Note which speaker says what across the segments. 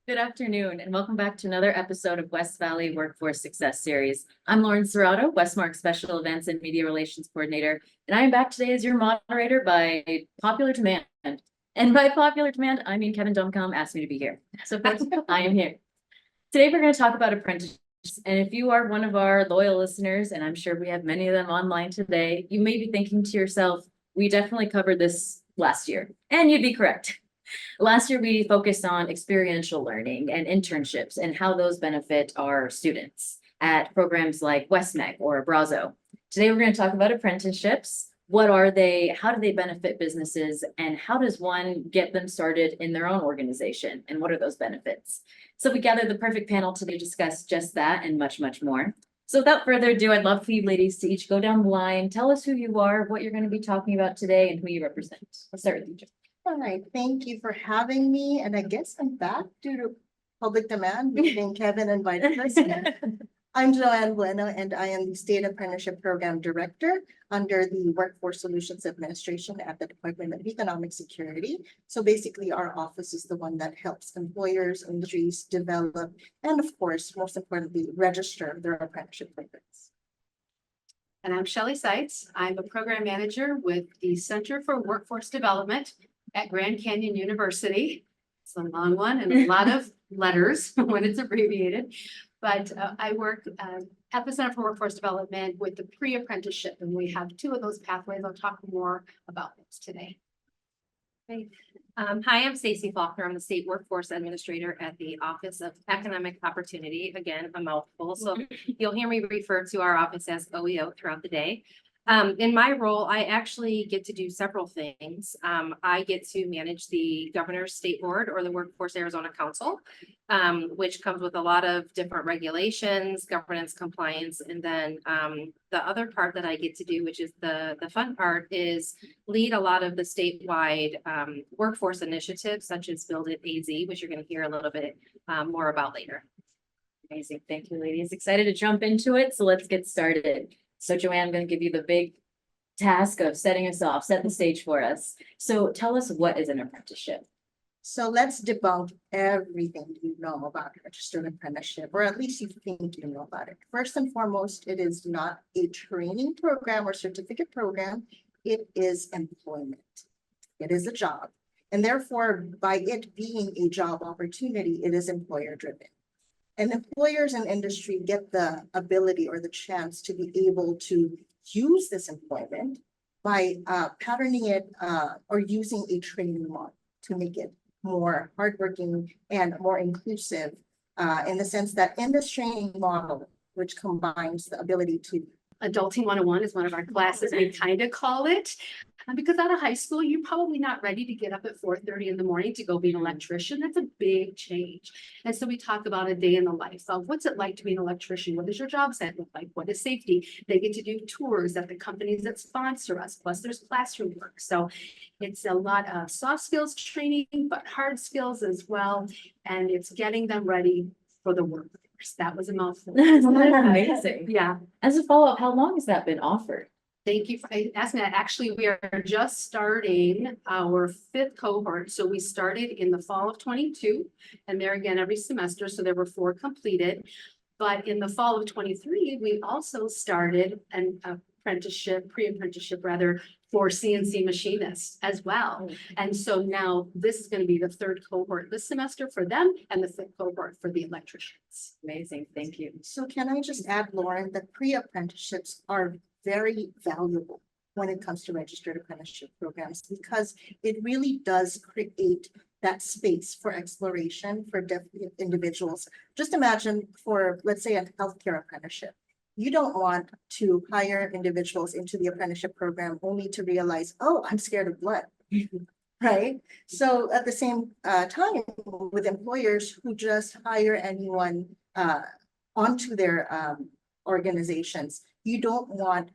Speaker 1: Good afternoon, and welcome back to another episode of West Valley Workforce Success Series. I'm Lauren Serrato, WESTMARC Special Events and Media Relations Coordinator, and I am back today as your moderator by popular demand. And by popular demand, I mean Kevin Duncombe asked me to be here. So folks, I am here. Today, we're going to talk about apprenticeships. And if you are one of our loyal listeners, and I'm sure we have many of them online today, you may be thinking to yourself, we definitely covered this last year. And you'd be correct. Last year, we focused on experiential learning and internships and how those benefit our students at programs like WESTMARC or Brazo. Today, we're going to talk about apprenticeships. What are they? How do they benefit businesses? And how does one get them started in their own organization? And what are those benefits? So we gathered the perfect panel today to discuss just that and much, much more. So without further ado, I'd love for you ladies to each go down the line, tell us who you are, what you're going to be talking about today, and who you represent. Let's start with you, Jo.
Speaker 2: All right, thank you for having me. And I guess I'm back due to public demand, meaning Kevin invited us. I'm Joanne Bueno, and I am the State Apprenticeship Program Director under the Workforce Solutions Administration at the Department of Economic Security. So basically, our office is the one that helps employers, industries develop, and of course, most importantly, register their apprenticeship programs.
Speaker 3: And I'm Shelly Seitz. I'm a program manager with the Center for Workforce Development at Grand Canyon University. It's a long one and a lot of letters when it's abbreviated. But I work at the Center for Workforce Development with the pre-apprenticeship, and we have two of those pathways. I'll talk more about those today.
Speaker 4: Hi, I'm Stacey Faulkner. I'm the State Workforce Administrator at the Office of Economic Opportunity. Again, a mouthful, so you'll hear me refer to our office as OEO throughout the day. In my role, I actually get to do several things. I get to manage the Governor's State Board or the Workforce Arizona Council, which comes with a lot of different regulations, governance, compliance, and then the other part that I get to do, which is the fun part, is lead a lot of the statewide workforce initiatives, such as Build It AZ, which you're going to hear a little bit more about later.
Speaker 1: Amazing. Thank you, ladies. Excited to jump into it. So let's get started. So Joanne, I'm going to give you the big task of setting us off, set the stage for us. So tell us, what is an apprenticeship?
Speaker 2: So let's debunk everything you know about registered apprenticeship, or at least you think you know about it. First and foremost, it is not a training program or certificate program. It is employment. It is a job. And therefore, by it being a job opportunity, it is employer driven. And employers and industry get the ability or the chance to be able to use this employment by patterning it or using a training model to make it more hardworking and more inclusive in the sense that in this training model, which combines the ability to
Speaker 3: Adulting 101 is one of our classes, we kind of call it. Because out of high school, you're probably not ready to get up at 4:30 in the morning to go be an electrician. That's a big change. And so we talk about a day in the life of what's it like to be an electrician? What does your job site look like? What is safety? They get to do tours at the companies that sponsor us. Plus there's classroom work. So it's a lot of soft skills training, but hard skills as well. And it's getting them ready for the workforce. That was a mouthful.
Speaker 1: Amazing.
Speaker 3: Yeah.
Speaker 1: As a follow-up, how long has that been offered?
Speaker 3: Thank you for asking that. Actually, we are just starting our 5th cohort. So we started in the fall of 22, and there again every semester. So there were 4 completed. But in the fall of 23, we also started an apprenticeship, pre-apprenticeship rather, for CNC machinists as well. And so now this is going to be the 3rd cohort this semester for them and the 5th cohort for the electricians.
Speaker 1: Amazing. Thank you.
Speaker 2: So can I just add, Lauren, that pre-apprenticeships are very valuable when it comes to registered apprenticeship programs, because it really does create that space for exploration for deaf individuals. Just imagine for, let's say, a healthcare apprenticeship. You don't want to hire individuals into the apprenticeship program only to realize, oh, I'm scared of blood. Right? So at the same time, with employers who just hire anyone onto their organizations, you don't want,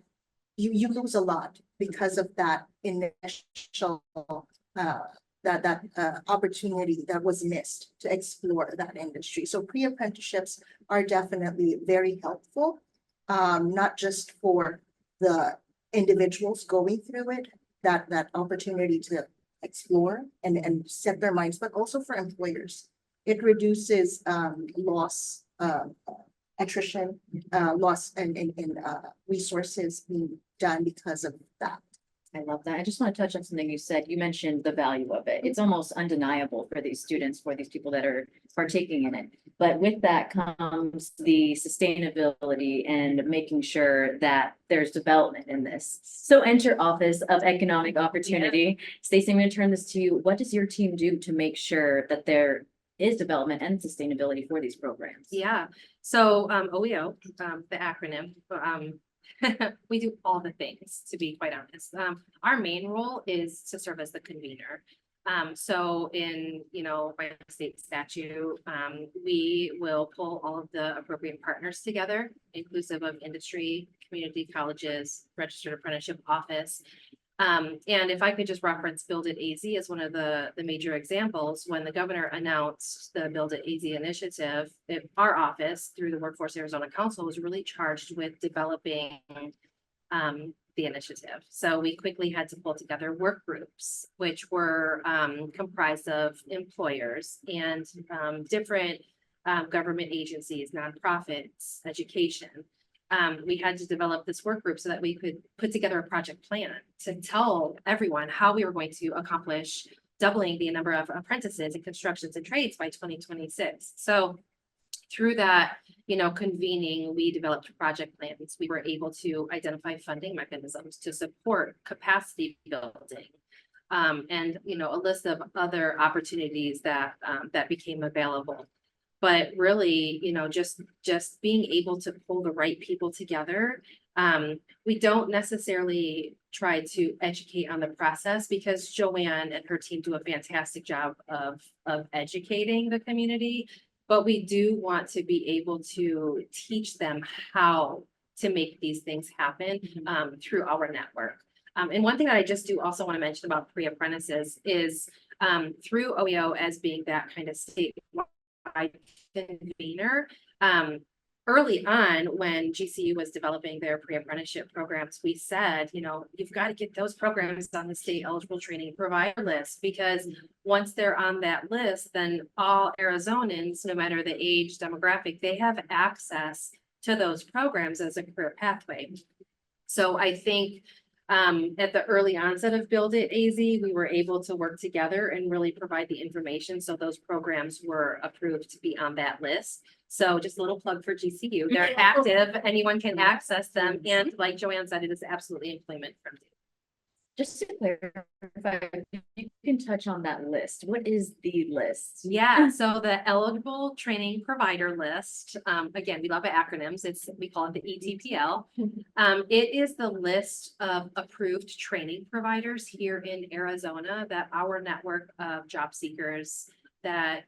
Speaker 2: you lose a lot because of that initial opportunity that was missed to explore that industry. So pre-apprenticeships are definitely very helpful, not just for the individuals going through it, that opportunity to explore and set their minds, but also for employers It reduces loss, attrition, loss and resources being done because of that.
Speaker 1: I love that. I just want to touch on something you said. You mentioned the value of it. It's almost undeniable for these students, for these people that are partaking in it. But with that comes the sustainability and making sure that there's development in this. So enter Office of Economic Opportunity. Stacey, I'm going to turn this to you. What does your team do to make sure that there is development and sustainability for these programs?
Speaker 4: Yeah, so OEO, the acronym, we do all the things, to be quite honest. Our main role is to serve as the convener. So in, by state statute, we will pull all of the appropriate partners together, inclusive of industry, community colleges, registered apprenticeship office. And if I could just reference Build It AZ as one of the major examples, when the governor announced the Build It AZ initiative, our office through the Workforce Arizona Council was really charged with developing the initiative. So we quickly had to pull together work groups, which were comprised of employers and different government agencies, nonprofits, education. We had to develop this work group so that we could put together a project plan to tell everyone how we were going to accomplish doubling the number of apprentices in constructions and trades by 2026. So through that, convening, we developed project plans. We were able to identify funding mechanisms to support capacity building. And, a list of other opportunities that became available. But really, just being able to pull the right people together. We don't necessarily try to educate on the process because Joanne and her team do a fantastic job of educating the community. But we do want to be able to teach them how to make these things happen through our network. And one thing that I just do also want to mention about pre-apprentices is through OEO as being that kind of statewide convener. Early on, when GCU was developing their pre-apprenticeship programs, we said, you've got to get those programs on the state eligible training provider list, because once they're on that list, then all Arizonans, no matter the age demographic, they have access to those programs as a career pathway. So I think at the early onset of Build It AZ, we were able to work together and really provide the information. So those programs were approved to be on that list. So just a little plug for GCU. They're active. Anyone can access them. And like Joanne said, it is absolutely employment friendly.
Speaker 1: Just to clarify, you can touch on that list. What is the list?
Speaker 4: Yeah, so the eligible training provider list, again, we love acronyms. We call it the ETPL. It is the list of approved training providers here in Arizona that our network of job seekers that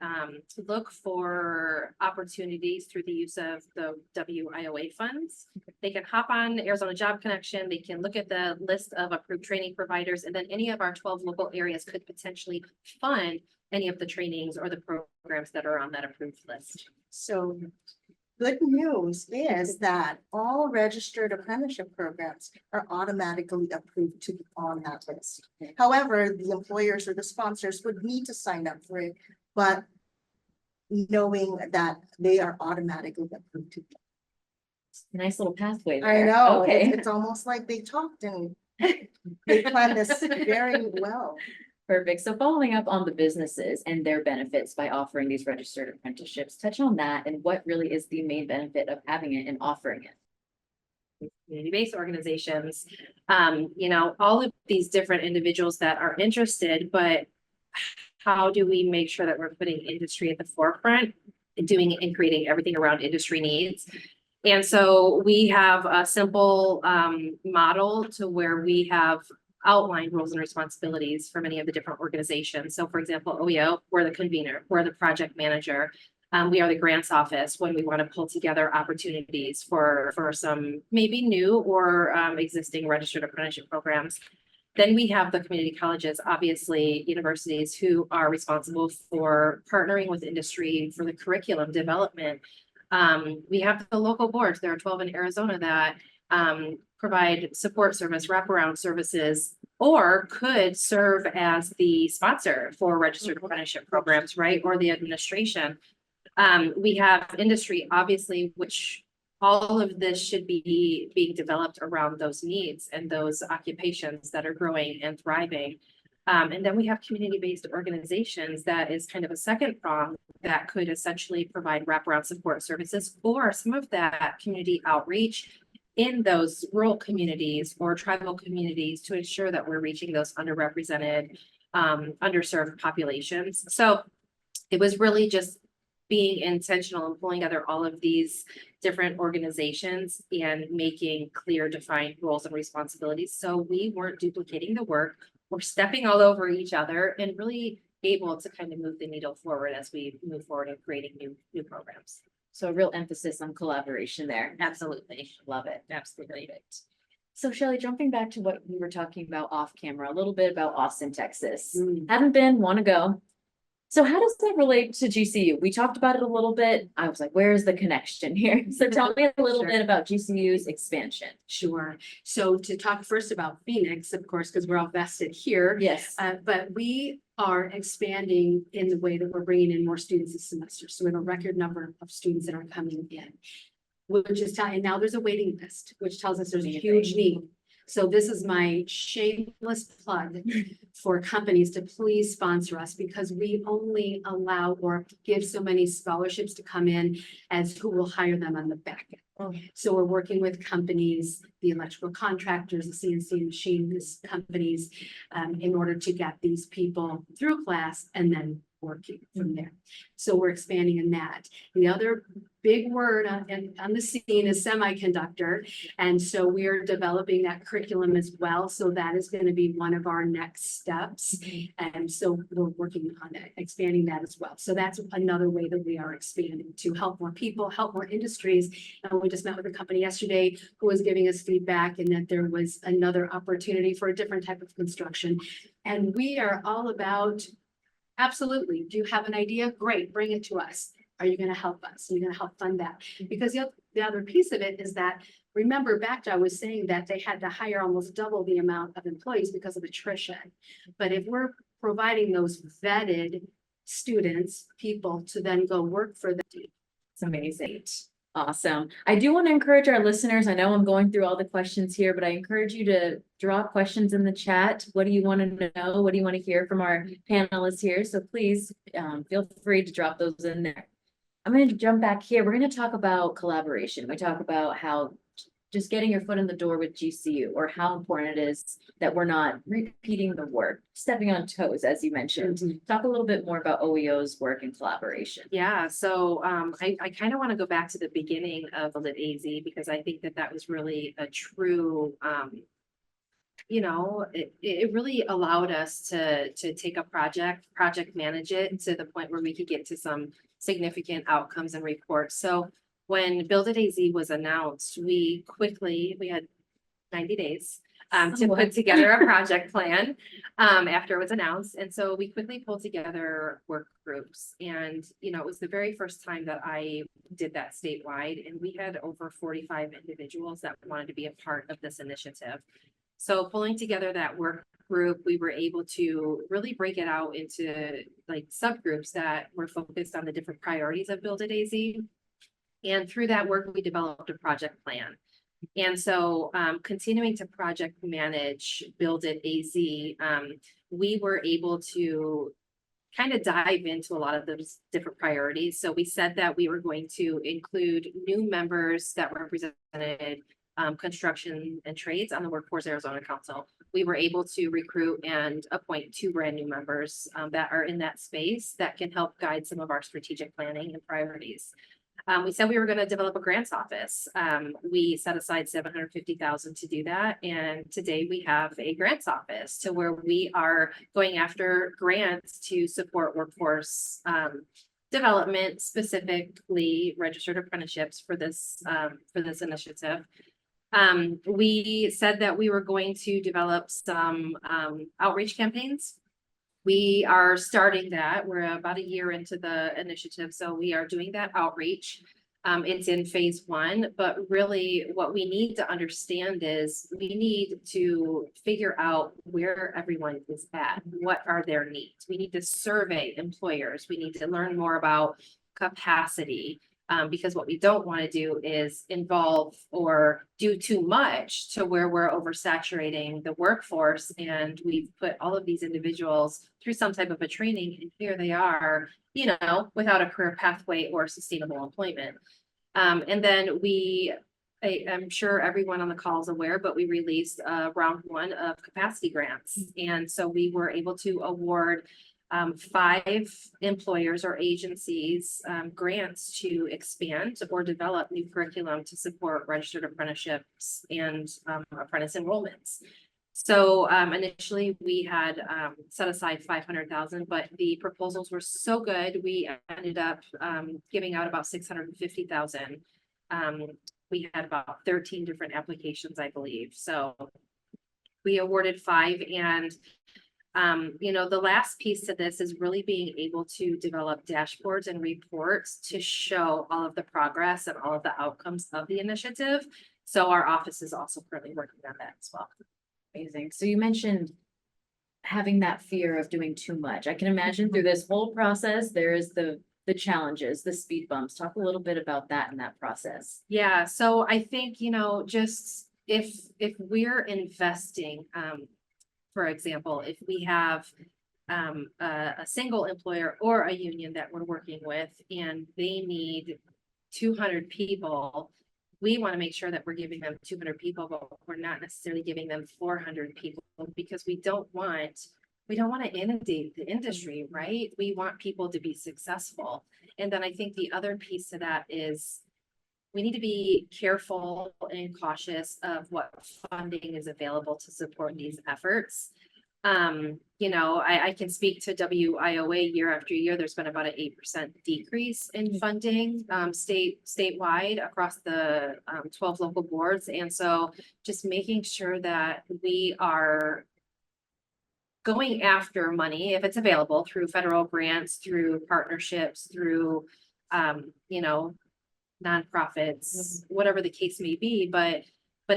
Speaker 4: look for opportunities through the use of the WIOA funds. They can hop on Arizona Job Connection. They can look at the list of approved training providers, and then any of our 12 local areas could potentially fund any of the trainings or the programs that are on that approved list.
Speaker 2: So good news is that all registered apprenticeship programs are automatically approved to be on that list. However, the employers or the sponsors would need to sign up for it, but knowing that they are automatically approved to be.
Speaker 1: Nice little pathway there.
Speaker 2: I know,
Speaker 1: Okay.
Speaker 2: it's almost like they talked and they planned this very well.
Speaker 1: Perfect. So following up on the businesses and their benefits by offering these registered apprenticeships, touch on that and what really is the main benefit of having it and offering it.
Speaker 4: Community-based organizations, all of these different individuals that are interested, but how do we make sure that we're putting industry at the forefront and doing and creating everything around industry needs? And so we have a simple model to where we have outlined roles and responsibilities for many of the different organizations. So for example, OEO, we're the convener, we're the project manager. We are the grants office when we want to pull together opportunities for some maybe new or existing registered apprenticeship programs. Then we have the community colleges, obviously universities who are responsible for partnering with industry for the curriculum development. We have the local boards. There are 12 in Arizona that provide support service, wraparound services or could serve as the sponsor for registered apprenticeship programs, right? Or the administration. We have industry, obviously, which all of this should be being developed around those needs and those occupations that are growing and thriving. And then we have community-based organizations that is kind of a second prong that could essentially provide wraparound support services or some of that community outreach in those rural communities or tribal communities to ensure that we're reaching those underrepresented, underserved populations. So it was really just being intentional and pulling together all of these different organizations and making clear defined roles and responsibilities. So we weren't duplicating the work, we're stepping all over each other and really able to kind of move the needle forward as we move forward in creating new programs.
Speaker 1: So a real emphasis on collaboration there.
Speaker 4: Absolutely.
Speaker 1: Love it.
Speaker 4: Absolutely.
Speaker 1: So Shelly, jumping back to what we were talking about off camera, a little bit about Austin, Texas.
Speaker 3: Mm.
Speaker 1: Haven't been, want to go. So how does that relate to GCU? We talked about it a little bit. I was like, where's the connection here? So tell me a little
Speaker 3: Sure.
Speaker 1: bit about GCU's expansion.
Speaker 3: Sure. So to talk first about Phoenix, of course, because we're all vested here.
Speaker 1: Yes.
Speaker 3: But we are expanding in the way that we're bringing in more students this semester. So we have a record number of students that are coming in. Which is telling, and now there's a waiting list, which tells us there's a huge need. So this is my shameless plug for companies to please sponsor us because we only allow or give so many scholarships to come in as who will hire them on the back end.
Speaker 1: Oh.
Speaker 3: So we're working with companies, the electrical contractors, the CNC machinist companies, in order to get these people through class and then working from there. So we're expanding in that. The other big word on the scene is semiconductor. And so we're developing that curriculum as well. So that is going to be one of our next steps. And so we're working on it, expanding that as well. So that's another way that we are expanding to help more people, help more industries. And we just met with a company yesterday who was giving us feedback and that there was another opportunity for a different type of construction. And we are all about, absolutely. Do you have an idea? Great, bring it to us. Are you going to help us? Are you going to help fund that? Because the other piece of it is that, remember back to I was saying that they had to hire almost double the amount of employees because of attrition. But if we're providing those vetted students, people to then go work for them.
Speaker 1: It's amazing. Awesome. I do want to encourage our listeners. I know I'm going through all the questions here, but I encourage you to drop questions in the chat. What do you want to know? What do you want to hear from our panelists here? So please feel free to drop those in there. I'm going to jump back here. We're going to talk about collaboration. We talk about how just getting your foot in the door with GCU or how important it is that we're not repeating the work, stepping on toes, as you mentioned. Talk a little bit more about OEO's work and collaboration.
Speaker 4: Yeah, so I kind of want to go back to the beginning of Lit AZ because I think that was really a true, it really allowed us to take a project manage it to the point where we could get to some significant outcomes and reports. So when Build It AZ was announced, we had 90 days to put together a project plan after it was announced. And so we quickly pulled together work groups. And, it was the very first time that I did that statewide. And we had over 45 individuals that wanted to be a part of this initiative. So pulling together that work group, we were able to really break it out into like subgroups that were focused on the different priorities of Build It AZ. And through that work, we developed a project plan. And so continuing to project manage Build It AZ, we were able to kind of dive into a lot of those different priorities. So we said that we were going to include new members that represented construction and trades on the Workforce Arizona Council. We were able to recruit and appoint 2 brand new members that are in that space that can help guide some of our strategic planning and priorities. We said we were going to develop a grants office. We set aside $750,000 to do that. And today we have a grants office to where we are going after grants to support workforce development, specifically registered apprenticeships for this initiative. We said that we were going to develop some outreach campaigns. We are starting that. We're about a year into the initiative, so we are doing that outreach. It's in phase 1, but really what we need to understand is we need to figure out where everyone is at. What are their needs? We need to survey employers. We need to learn more about capacity. Because what we don't want to do is involve or do too much to where we're oversaturating the workforce. And we've put all of these individuals through some type of a training, and here they are, without a career pathway or sustainable employment. And then I'm sure everyone on the call is aware, but we released round 1 of capacity grants. And so we were able to award 5 employers or agencies grants to expand or develop new curriculum to support registered apprenticeships and apprentice enrollments. So initially we had set aside 500,000, but the proposals were so good, we ended up giving out about 650,000. We had about 13 different applications, I believe. So we awarded 5, and the last piece to this is really being able to develop dashboards and reports to show all of the progress and all of the outcomes of the initiative. So our office is also currently working on that as well.
Speaker 1: Amazing. So you mentioned having that fear of doing too much. I can imagine through this whole process, there is the challenges, the speed bumps. Talk a little bit about that in that process.
Speaker 4: Yeah, so I think, just if we're investing, for example, if we have a single employer or a union that we're working with and they need 200 people, we want to make sure that we're giving them 200 people, but we're not necessarily giving them 400 people, because we don't want to inundate the industry, right? We want people to be successful. And then I think the other piece to that is we need to be careful and cautious of what funding is available to support these efforts. I can speak to WIOA year after year. There's been about an 8% decrease in funding statewide across the 12 local boards. And so just making sure that we are going after money, if it's available, through federal grants, through partnerships, through, nonprofits, whatever the case may be, but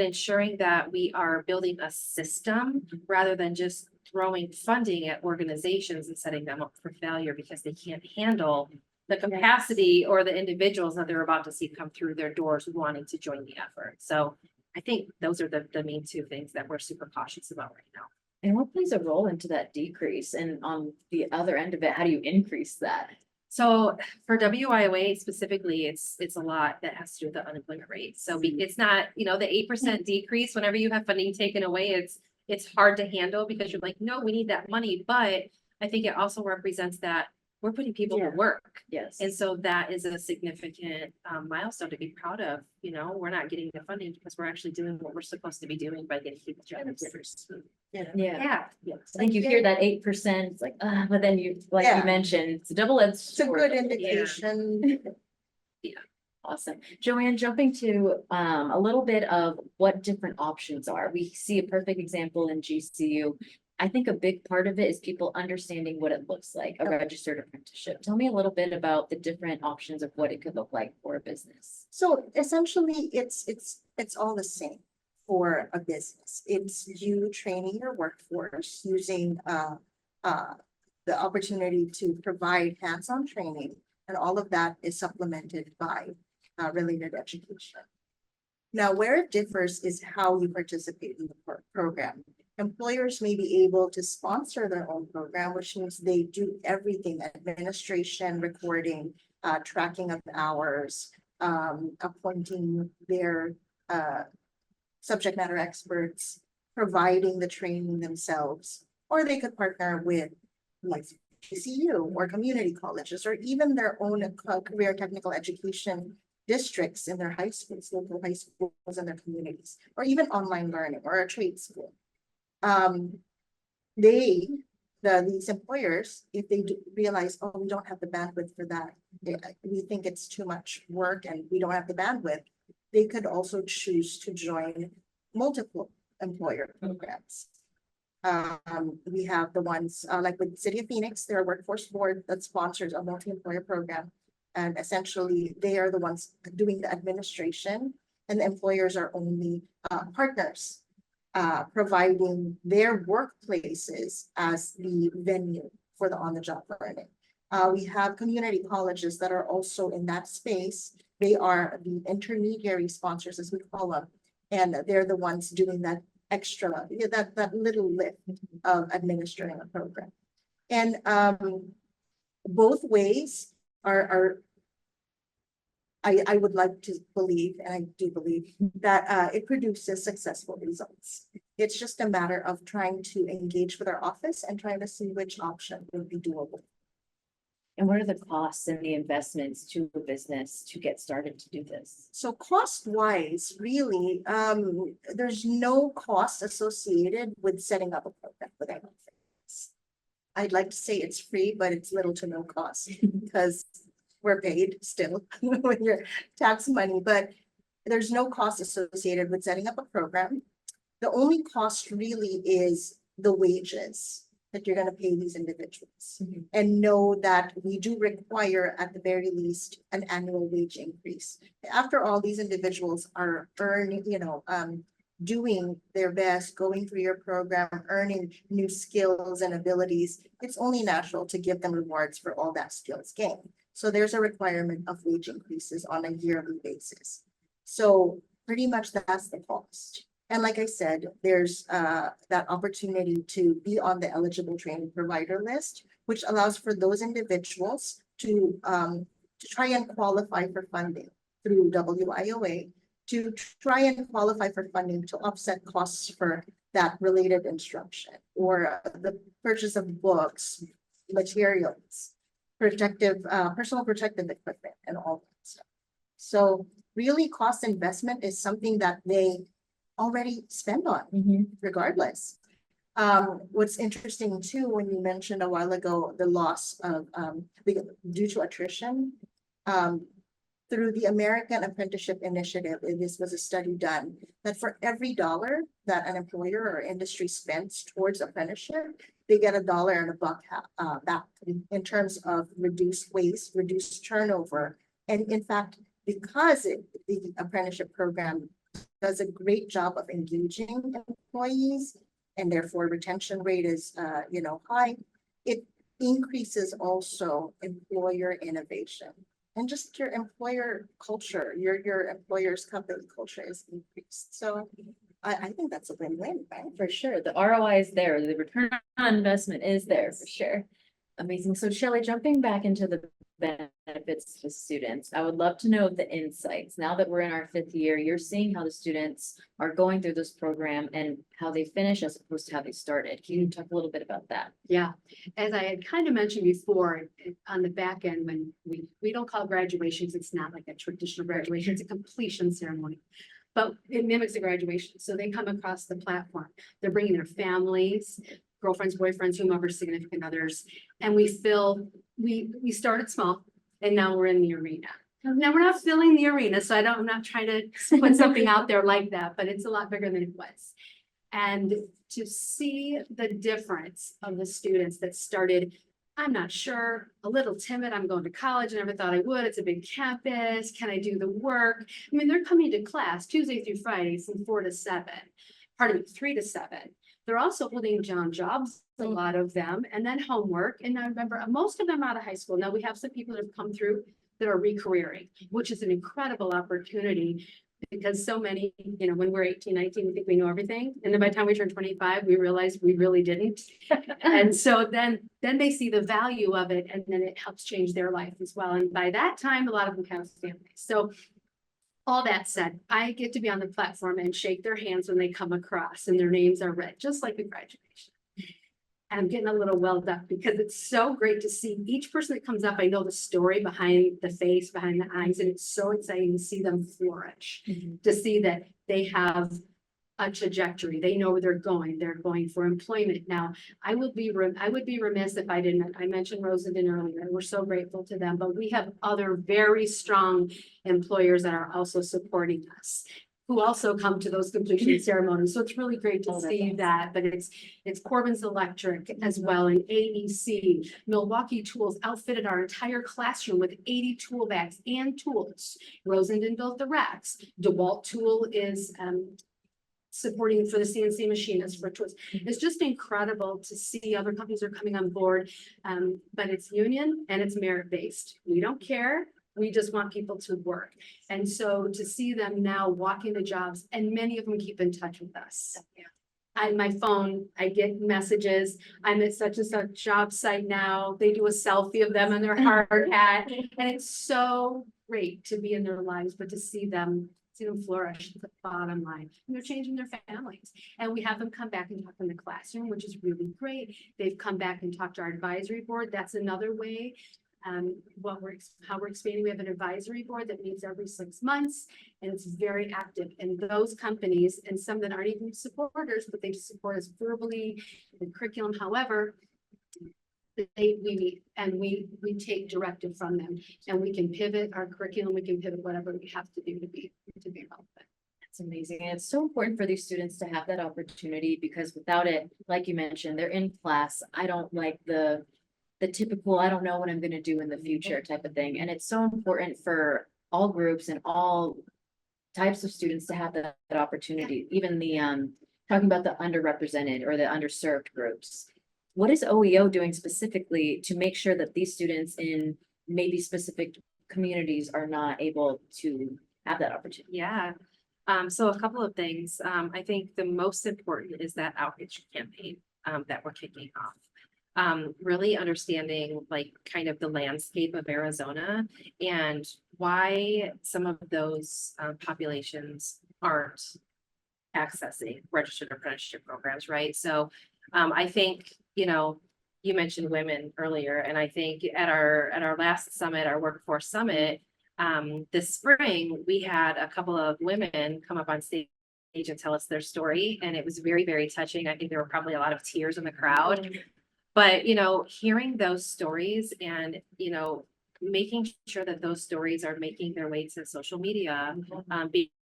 Speaker 4: ensuring that we are building a system rather than just throwing funding at organizations and setting them up for failure because they can't handle the capacity or the individuals that they're about to see come through their doors wanting to join the effort. So I think those are the main 2 things that we're super cautious about right now.
Speaker 1: And what plays a role into that decrease? And on the other end of it, how do you increase that?
Speaker 4: So for WIOA specifically, it's a lot that has to do with the unemployment rate. So it's not, the 8% decrease, whenever you have funding taken away, it's hard to handle because you're like, no, we need that money. But I think it also represents that we're putting people to work.
Speaker 1: Yes.
Speaker 4: And so that is a significant milestone to be proud of. We're not getting the funding because we're actually doing what we're supposed to be doing by getting people jobs.
Speaker 1: Yeah. I think you hear that 8%, it's like, but then you mentioned, it's a double-edged
Speaker 2: It's a
Speaker 1: sword.
Speaker 2: good indication.
Speaker 1: Awesome. Joanne, jumping to a little bit of what different options are. We see a perfect example in GCU. I think a big part of it is people understanding what it looks like, a registered apprenticeship. Tell me a little bit about the different options of what it could look like for a business.
Speaker 2: So essentially, it's all the same for a business. It's you training your workforce using the opportunity to provide hands-on training, and all of that is supplemented by related education. Now, where it differs is how you participate in the program. Employers may be able to sponsor their own program, which means they do everything: administration, recording, tracking of hours, appointing their subject matter experts, providing the training themselves, or they could partner with like CCU or community colleges, or even their own career technical education districts in their high schools, local high schools in their communities, or even online learning or a trade school. These employers, if they realize, oh, we don't have the bandwidth for that, we think it's too much work and we don't have the bandwidth, they could also choose to join multiple employer programs. We have the ones like with City of Phoenix, their workforce board that sponsors a multi-employer program. And essentially, they are the ones doing the administration, and the employers are only partners, providing their workplaces as the venue for the on-the-job learning. We have community colleges that are also in that space. They are the intermediary sponsors, as we call them, and they're the ones doing that extra, that little lift of administering a program. And both ways are I would like to believe, and I do believe, that it produces successful results. It's just a matter of trying to engage with our office and trying to see which option would be doable.
Speaker 1: And what are the costs and the investments to a business to get started to do this?
Speaker 2: So cost-wise, really, there's no cost associated with setting up a program with our office. I'd like to say it's free, but it's little to no cost because we're paid still with your tax money, but there's no cost associated with setting up a program. The only cost really is the wages that you're going to pay these individuals. And know that we do require at the very least an annual wage increase. After all, these individuals are earning, doing their best, going through your program, earning new skills and abilities. It's only natural to give them rewards for all that skills gained. So there's a requirement of wage increases on a yearly basis. So pretty much that's the cost. And like I said, there's that opportunity to be on the eligible training provider list, which allows for those individuals to try and qualify for funding through WIOA, to try and qualify for funding to offset costs for that related instruction or the purchase of books, materials, personal protective equipment, and all that stuff. So really, cost investment is something that they already spend on regardless. What's interesting too, when you mentioned a while ago, the loss of due to attrition, through the American Apprenticeship Initiative, this was a study done that for every dollar that an employer or industry spends towards apprenticeship, they get $1 and $1 back in terms of reduced waste, reduced turnover. And in fact, because the apprenticeship program does a great job of engaging employees, and therefore retention rate is high, it increases also employer innovation and just your employer culture, your employer's company culture is increased. So I think that's a win-win, right?
Speaker 1: For sure, the ROI is there, the return on investment is there for sure. Amazing. So Shelly, jumping back into the benefits to students, I would love to know the insights. Now that we're in our 5th year, you're seeing how the students are going through this program and how they finish as opposed to how they started. Can you talk a little bit about that?
Speaker 3: Yeah, as I had kind of mentioned before, on the back end, when we don't call graduations, it's not like a traditional graduation, it's a completion ceremony. But it mimics a graduation. So they come across the platform. They're bringing their families, girlfriends, boyfriends, whomever, significant others. And we started small and now we're in the arena. Now we're not filling the arena, so I'm not trying to put something out there like that, but it's a lot bigger than it was. And to see the difference of the students that started, I'm not sure, a little timid, I'm going to college, I never thought I would, it's a big campus, can I do the work? I mean, they're coming to class Tuesday through Friday from 4 to 7, 3 to 7. They're also holding down jobs, a lot of them, and then homework. And I remember most of them out of high school. Now we have some people that have come through that are re-careering, which is an incredible opportunity because so many, when we're 18, 19, we think we know everything. And then by the time we turn 25, we realize we really didn't. And so then they see the value of it, and then it helps change their life as well. And by that time, a lot of them have families. So all that said, I get to be on the platform and shake their hands when they come across and their names are read, just like a graduation. And I'm getting a little welled up because it's so great to see each person that comes up. I know the story behind the face, behind the eyes, and it's so exciting to see them flourish, to see that they have a trajectory. They know where they're going. They're going for employment. Now, I would be remiss if I didn't. I mentioned Rosendin earlier. We're so grateful to them, but we have other very strong employers that are also supporting us. who also come to those completion ceremonies. So it's really great to
Speaker 1: Oh, that's
Speaker 3: see
Speaker 1: awesome.
Speaker 3: that, but it's Corbin's Electric as well, and AEC. Milwaukee Tools outfitted our entire classroom with 80 tool bags and tools. Rosenden built the racks. DeWalt Tool is supporting for the CNC machinists for tools. It's just incredible to see other companies are coming on board. But it's union and it's merit-based. We don't care. We just want people to work. And so to see them now walking the jobs, and many of them keep in touch with us. On my phone, I get messages, I'm at such and such job site now. They do a selfie of them in their hard hat. And it's so great to be in their lives, but to see them flourish at the bottom line. And they're changing their families. And we have them come back and talk in the classroom, which is really great. They've come back and talked to our advisory board. That's another way. How we're expanding. We have an advisory board that meets every 6 months, and it's very active. And those companies, and some that aren't even supporters, but they just support us verbally, the curriculum, however, we meet and we take directive from them, and we can pivot our curriculum, we can pivot whatever we have to do to be relevant.
Speaker 1: It's amazing. And it's so important for these students to have that opportunity, because without it, like you mentioned, they're in class. I don't like the typical, I don't know what I'm gonna do in the future type of thing. And it's so important for all groups and all types of students to have that opportunity, even the talking about the underrepresented or the underserved groups. What is OEO doing specifically to make sure that these students in maybe specific communities are not able to have that opportunity?
Speaker 4: Yeah. So a couple of things. I think the most important is that outreach campaign that we're kicking off. Really understanding like kind of the landscape of Arizona and why some of those populations aren't accessing registered apprenticeship programs, right? So I think, you mentioned women earlier, and I think at our last summit, our workforce summit, this spring, we had a couple of women come up on stage and tell us their story, and it was very, very touching. I think there were probably a lot of tears in the crowd. But, hearing those stories and, making sure that those stories are making their way to social media,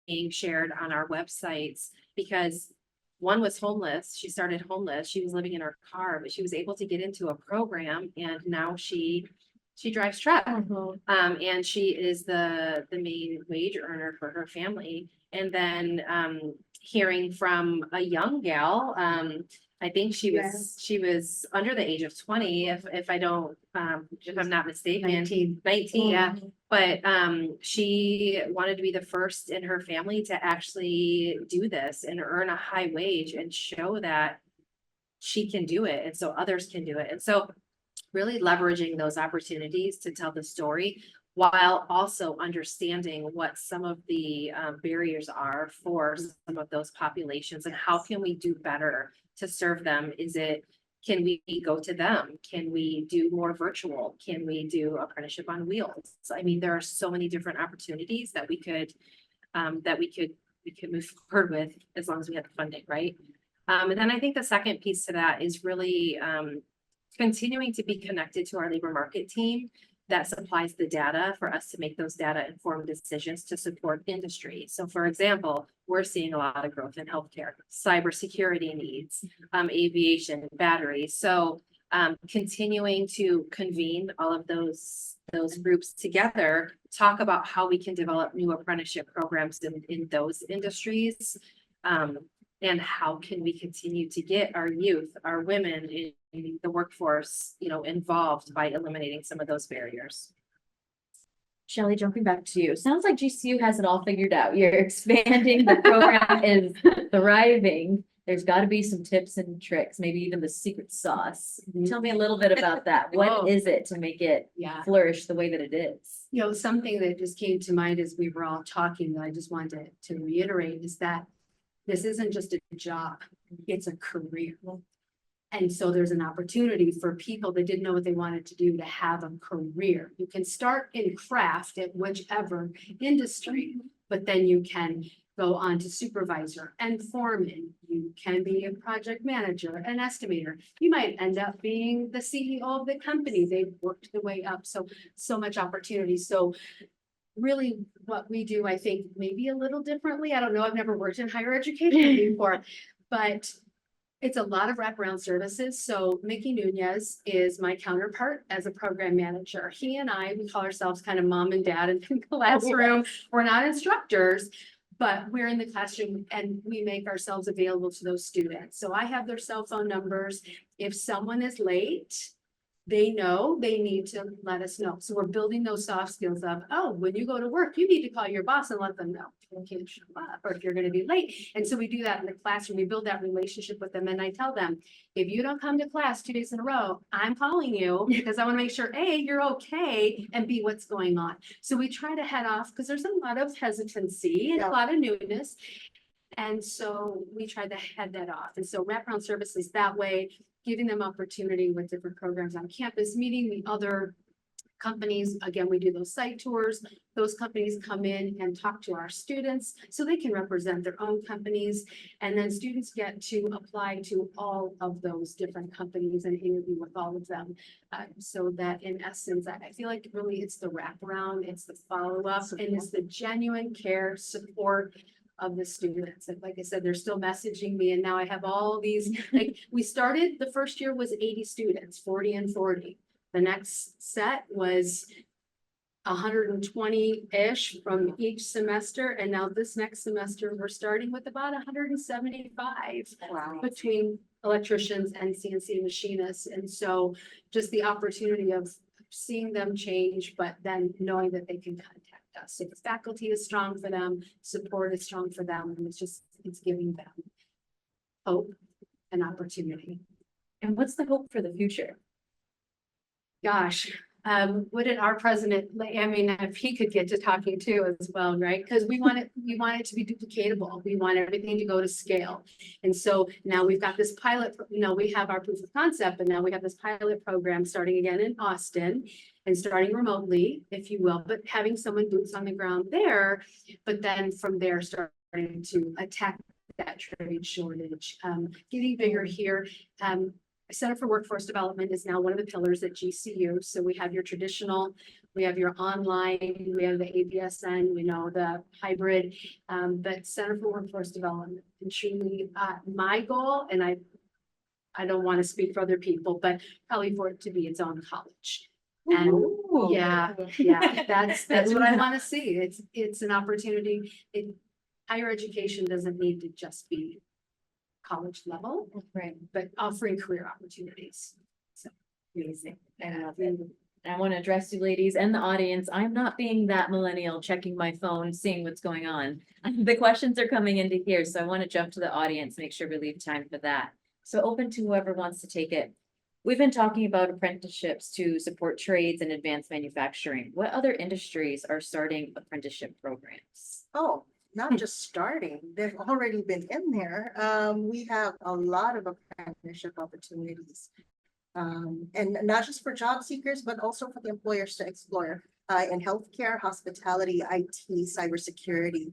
Speaker 4: being shared on our websites, because one was homeless. She started homeless. She was living in her car, but she was able to get into a program, and now she drives truck. And she is the main wage earner for her family. And then hearing from a young gal, I think she was under the age of 20, if I'm not mistaken. 19, yeah. But she wanted to be the first in her family to actually do this and earn a high wage and show that she can do it, and so others can do it. And so really leveraging those opportunities to tell the story, while also understanding what some of the barriers are for some of those populations, and how can we do better to serve them? Can we go to them? Can we do more virtual? Can we do apprenticeship on wheels? I mean, there are so many different opportunities that we could move forward with, as long as we have the funding, right? And then I think the second piece to that is really continuing to be connected to our labor market team that supplies the data for us to make those data informed decisions to support industry. So for example, we're seeing a lot of growth in healthcare, cybersecurity needs, aviation, batteries. So continuing to convene all of those groups together, talk about how we can develop new apprenticeship programs in those industries. And how can we continue to get our youth, our women in the workforce, involved by eliminating some of those barriers.
Speaker 1: Shelly, jumping back to you, sounds like GCU has it all figured out. You're expanding, the program is thriving. There's got to be some tips and tricks, maybe even the secret sauce. Tell me a little bit about that. What is it to make it flourish the way that it is?
Speaker 3: Something that just came to mind as we were all talking that I just wanted to reiterate is that this isn't just a job, it's a career. And so there's an opportunity for people that didn't know what they wanted to do to have a career. You can start in craft at whichever industry, but then you can go on to supervisor and foreman. You can be a project manager, an estimator. You might end up being the CEO of the company. They've worked their way up. So much opportunity. So really what we do, I think, maybe a little differently. I don't know. I've never worked in higher education before, but it's a lot of wraparound services. So Mickey Nunez is my counterpart as a program manager. He and I, we call ourselves kind of mom and dad in the classroom. We're not instructors, but we're in the classroom and we make ourselves available to those students. So I have their cell phone numbers. If someone is late, they know they need to let us know. So we're building those soft skills of, oh, when you go to work, you need to call your boss and let them know you can't show up or if you're going to be late. And so we do that in the classroom. We build that relationship with them. And I tell them, if you don't come to class 2 days in a row, I'm calling you because I want to make sure A, you're okay, and B, what's going on. So we try to head off because there's a lot of hesitancy and a lot of newness. And so we try to head that off. And so wraparound services that way, giving them opportunity with different programs on campus, meeting the other companies. Again, we do those site tours. Those companies come in and talk to our students so they can represent their own companies. And then students get to apply to all of those different companies and interview with all of them. So that in essence, I feel like really it's the wraparound, it's the follow-up, and it's the genuine care support of the students. And like I said, they're still messaging me and now I have all these, like we started, the first year was 80 students, 40 and 40. The next set was 120-ish from each semester. And now this next semester, we're starting with about 175 between electricians and CNC machinists. And so just the opportunity of seeing them change, but then knowing that they can contact us. So the faculty is strong for them, support is strong for them, and it's giving them hope and opportunity.
Speaker 1: And what's the hope for the future?
Speaker 3: Gosh, wouldn't our president, I mean, if he could get to talking too as well, right? Because we want it to be duplicatable. We want everything to go to scale. And so now we've got this pilot, we have our proof of concept, and now we have this pilot program starting again in Austin and starting remotely, if you will, but having someone boots on the ground there, but then from there starting to attack that trade shortage, getting bigger here. Center for Workforce Development is now one of the pillars at GCU. So we have your traditional, we have your online, we have the ABSN, the hybrid, but Center for Workforce Development. And truly, my goal, and I don't want to speak for other people, but probably for it to be its own college. And
Speaker 1: Ooh.
Speaker 3: yeah, that's what I want to see. It's an opportunity. Higher education doesn't need to just be college level,
Speaker 1: Right.
Speaker 3: but offering career opportunities. So
Speaker 1: Amazing. I love it. I want to address you ladies and the audience. I'm not being that millennial checking my phone, seeing what's going on. The questions are coming into here, so I want to jump to the audience, make sure we leave time for that. So open to whoever wants to take it. We've been talking about apprenticeships to support trades and advanced manufacturing. What other industries are starting apprenticeship programs?
Speaker 2: Oh, not just starting, they've already been in there. We have a lot of apprenticeship opportunities. And not just for job seekers, but also for the employers to explore in healthcare, hospitality, IT, cybersecurity.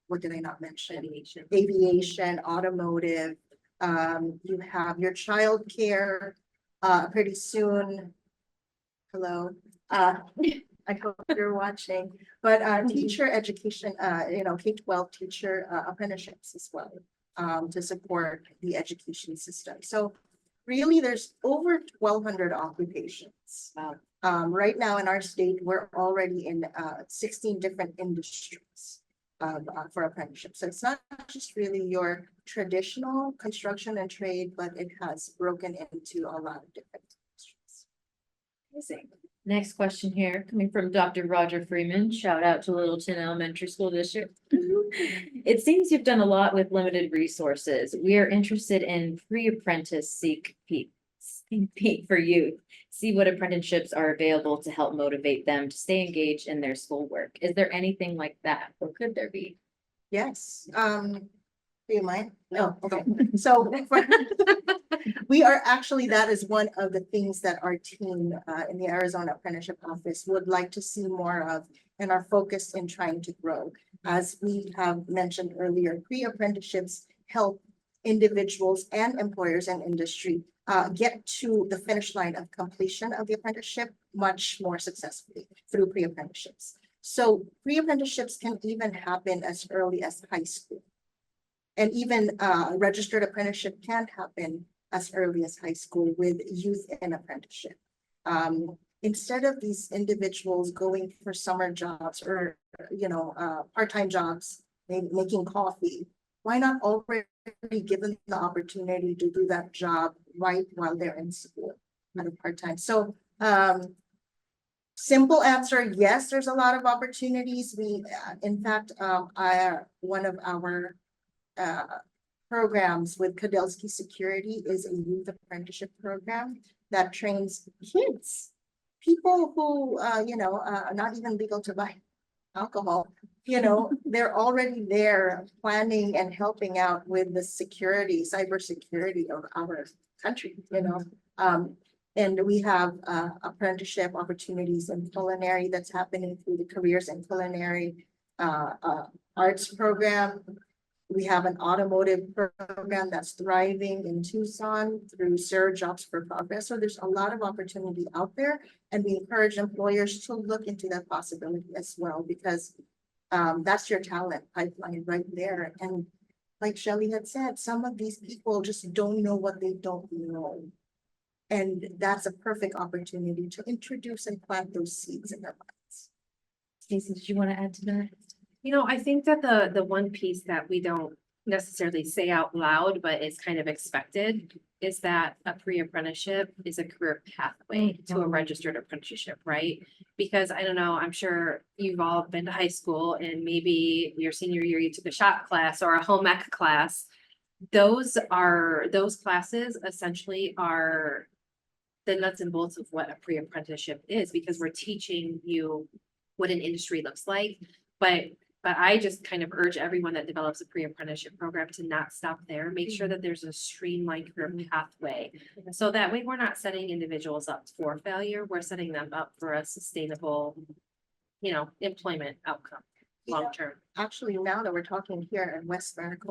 Speaker 2: What did I not mention? Aviation, automotive. You have your childcare pretty soon. Hello. I hope you're watching, but teacher education, K-12 teacher apprenticeships as well, to support the education system. So really, there's over 1,200 occupations.
Speaker 1: Wow.
Speaker 2: Right now in our state, we're already in 16 different industries for apprenticeships. So it's not just really your traditional construction and trade, but it has broken into a lot of different industries.
Speaker 1: Amazing. Next question here, coming from Dr. Roger Freeman. Shout out to Littleton Elementary School District. It seems you've done a lot with limited resources. We are interested in pre-apprentice sneak peek for youth. See what apprenticeships are available to help motivate them to stay engaged in their schoolwork. Is there anything like that, or could there be?
Speaker 2: Yes. Do you mind? No, okay. So we are actually, that is one of the things that our team in the Arizona Apprenticeship Office would like to see more of and are focused in trying to grow. As we have mentioned earlier, pre-apprenticeships help individuals and employers and industry get to the finish line of completion of the apprenticeship much more successfully through pre-apprenticeships. So pre-apprenticeships can even happen as early as high school. And even registered apprenticeship can happen as early as high school with youth and apprenticeship. Instead of these individuals going for summer jobs or, part-time jobs, making coffee, why not already give them the opportunity to do that job right while they're in school at a part-time? So, simple answer, yes, there's a lot of opportunities. We, in fact, one of our programs with Kudelski Security is a youth apprenticeship program that trains kids, people who, not even legal to buy alcohol, they're already there planning and helping out with the cybersecurity of our country, and we have apprenticeship opportunities in culinary that's happening through the Careers in Culinary Arts program. We have an automotive program that's thriving in Tucson through Sarah Jobs for Progress. So there's a lot of opportunity out there, and we encourage employers to look into that possibility as well, because that's your talent pipeline right there. And like Shelly had said, some of these people just don't know what they don't know. And that's a perfect opportunity to introduce and plant those seeds in their minds.
Speaker 1: Stacey, did you want to add to that?
Speaker 4: I think that the one piece that we don't necessarily say out loud, but it's kind of expected, is that a pre-apprenticeship is a career pathway to a registered apprenticeship, right? Because I don't know, I'm sure you've all been to high school and maybe your senior year you took a shop class or a home ec class. Those classes essentially are the nuts and bolts of what a pre-apprenticeship is, because we're teaching you what an industry looks like. But I just kind of urge everyone that develops a pre-apprenticeship program to not stop there. Make sure that there's a streamlined career pathway. So that way we're not setting individuals up for failure. We're setting them up for a sustainable, employment outcome long term.
Speaker 2: Actually, now that we're talking here at WESTMARC,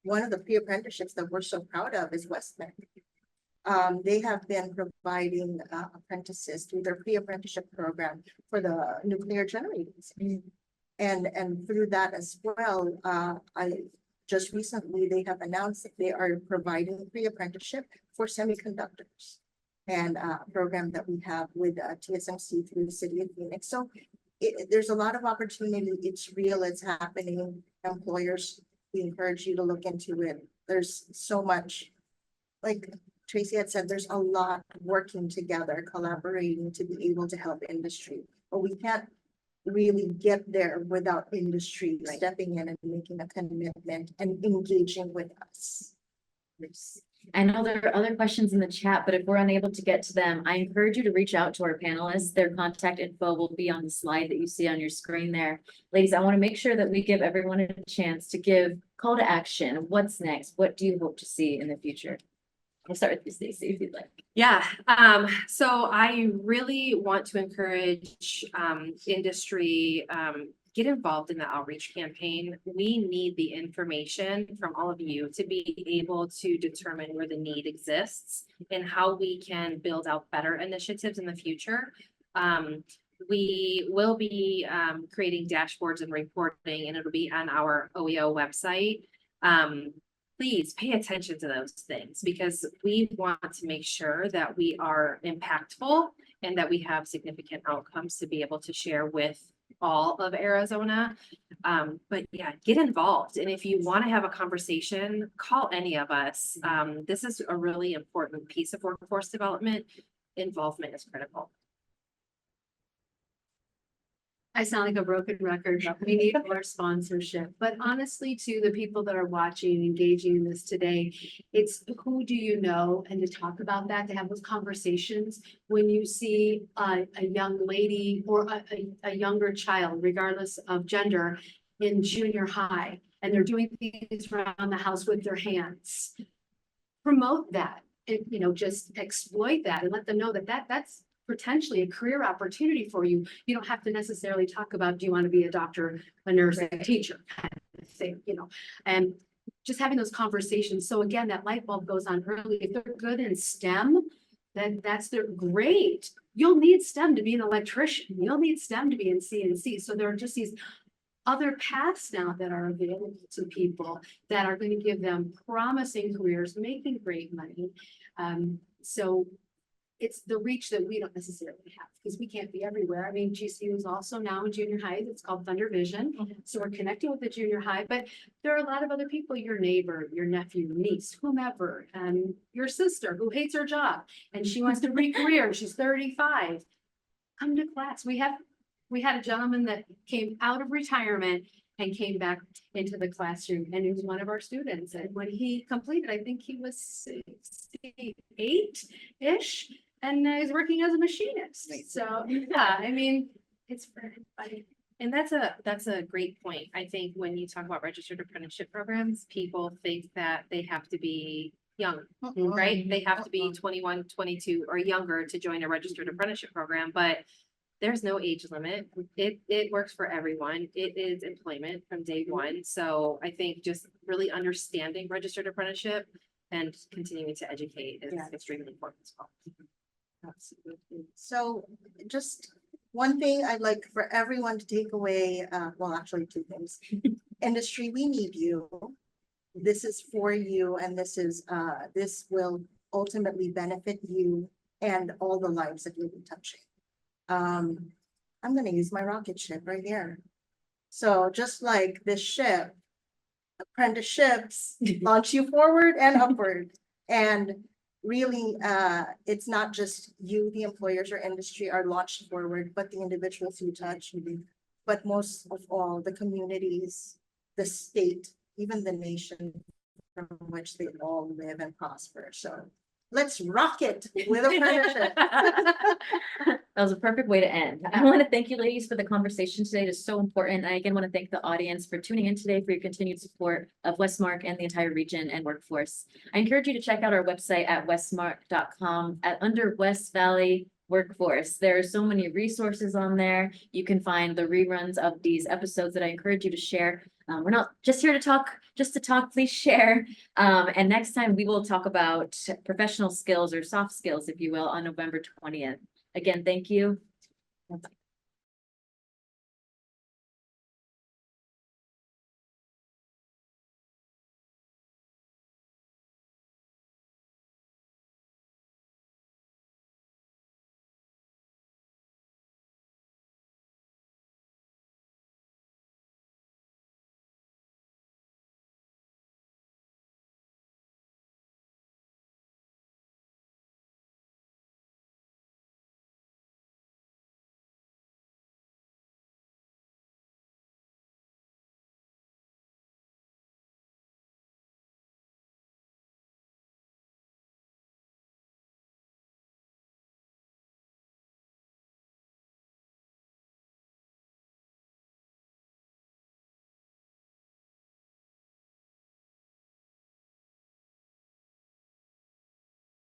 Speaker 2: one of the pre-apprenticeships that we're so proud of is WESTMARC. They have been providing apprentices through their pre-apprenticeship program for the nuclear generators. And through that as well, just recently, they have announced that they are providing pre-apprenticeship for semiconductors, and a program that we have with TSMC through the city of Phoenix. So there's a lot of opportunity. It's real, it's happening. Employers, we encourage you to look into it. There's so much, like Tracy had said, there's a lot working together, collaborating to be able to help industry, but we can't really get there without industry stepping in and making a commitment and engaging with us.
Speaker 1: I know there are other questions in the chat, but if we're unable to get to them, I encourage you to reach out to our panelists. Their contact info will be on the slide that you see on your screen there. Ladies, I want to make sure that we give everyone a chance to give call to action. What's next? What do you hope to see in the future? We'll start with you, Stacey, if you'd like.
Speaker 4: Yeah, so I really want to encourage industry, get involved in the outreach campaign. We need the information from all of you to be able to determine where the need exists and how we can build out better initiatives in the future. We will be creating dashboards and reporting, and it'll be on our OEO website. Please pay attention to those things, because we want to make sure that we are impactful and that we have significant outcomes to be able to share with all of Arizona. But yeah, get involved. And if you want to have a conversation, call any of us. This is a really important piece of workforce development. Involvement is critical.
Speaker 3: I sound like a broken record, but we need more sponsorship. But honestly, to the people that are watching, engaging in this today, it's who do you know, and to talk about that, to have those conversations when you see a young lady or a younger child, regardless of gender, in junior high, and they're doing things around the house with their hands. Promote that, and just exploit that and let them know that that's potentially a career opportunity for you. You don't have to necessarily talk about, do you want to be a doctor, a nurse, a teacher kind of thing, and just having those conversations. So again, that light bulb goes on early. If they're good in STEM, then they're great. you'll need STEM to be an electrician. You'll need STEM to be in CNC. So there are just these other paths now that are available to people that are going to give them promising careers, making great money. So it's the reach that we don't necessarily have because we can't be everywhere. I mean, GCU is also now in junior high. It's called Thunder Vision. So we're connecting with the junior high, but there are a lot of other people, your neighbor, your nephew, niece, whomever, your sister who hates her job and she wants to re-career and she's 35. Come to class. We had a gentleman that came out of retirement and came back into the classroom and he was one of our students. And when he completed, I think he was 68-ish. And he's working as a machinist. So, yeah, I mean, it's for everybody.
Speaker 4: And that's a great point. I think when you talk about registered apprenticeship programs, people think that they have to be young, right? They have to be 21, 22 or younger to join a registered apprenticeship program, but there's no age limit. It works for everyone. It is employment from day one. So I think just really understanding registered apprenticeship and continuing to educate is extremely important as well.
Speaker 2: Absolutely. So just one thing I'd like for everyone to take away, well, actually two things. Industry, we need you. This is for you and this will ultimately benefit you and all the lives that you'll be touching. I'm gonna use my rocket ship right here. So just like this ship, apprenticeships launch you forward and upward. And really, it's not just you, the employers or industry are launched forward, but the individuals you touch, but most of all, the communities, the state, even the nation from which they all live and prosper. So let's rock it with apprenticeship.
Speaker 1: That was a perfect way to end. I want to thank you ladies for the conversation today. It is so important. I again want to thank the audience for tuning in today, for your continued support of WESTMARC and the entire region and workforce. I encourage you to check out our website at westmarc.com under West Valley Workforce. There are so many resources on there. You can find the reruns of these episodes that I encourage you to share. We're not just here to talk, please share. And next time we will talk about professional skills or soft skills, if you will, on November 20th. Again, thank you.